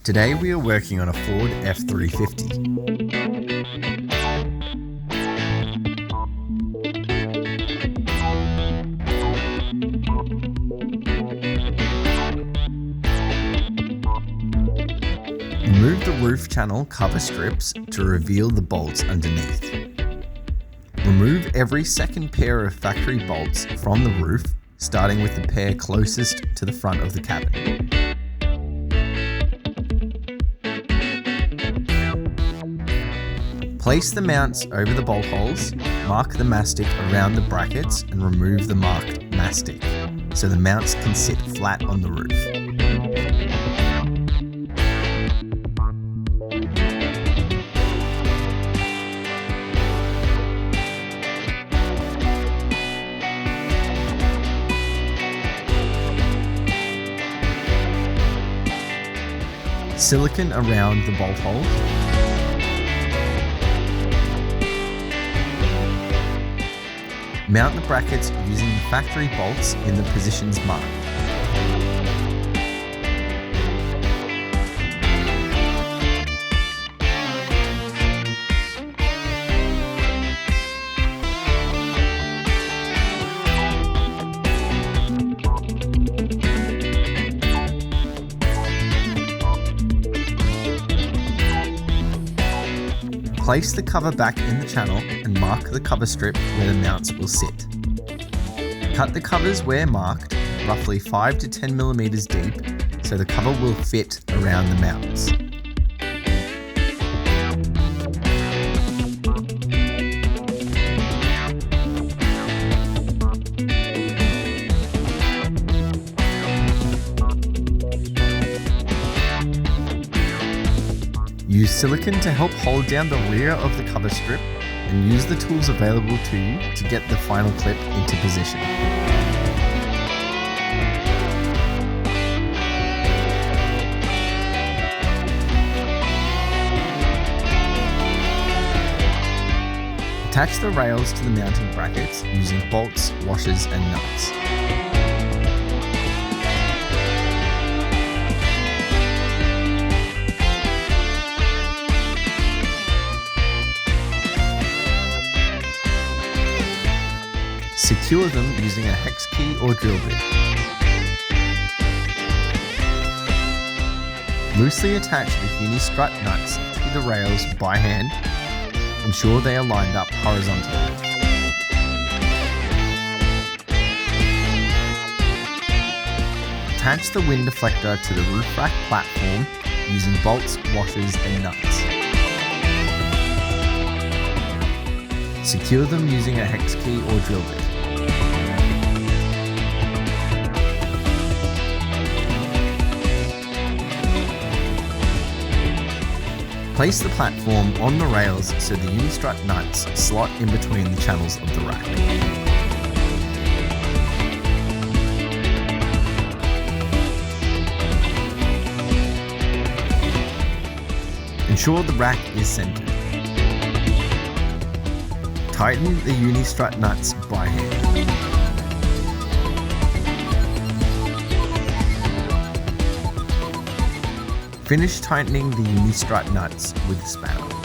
Today we are working on a Ford F350. Remove the roof channel cover strips to reveal the bolts underneath. Remove every second pair of factory bolts from the roof, starting with the pair closest to the front of the cabin. Place the mounts over the bolt holes, mark the mastic around the brackets and remove the marked mastic, so the mounts can sit flat on the roof. Silicone around the bolt holes. Mount the brackets using the factory bolts in the positions marked. Place the cover back in the channel and mark the cover strip where the mounts will sit. Cut the covers where marked, roughly 5 to 10 millimeters deep, so the cover will fit around the mounts. Use silicone to help hold down the rear of the cover strip and use the tools available to you to get the final clip into position. Attach the rails to the mounting brackets using bolts, washers and nuts. Secure them using a hex key or drill bit. Loosely attach the uni-strut nuts to the rails by hand. Ensure they are lined up horizontally. Attach the wind deflector to the roof rack platform using bolts, washers and nuts. Secure them using a hex key or drill bit. Place the platform on the rails so the uni-strut nuts slot in between the channels of the rack. Ensure the rack is centered. Tighten the uni-strut nuts by hand. Finish tightening the uni-strut nuts with a spanner.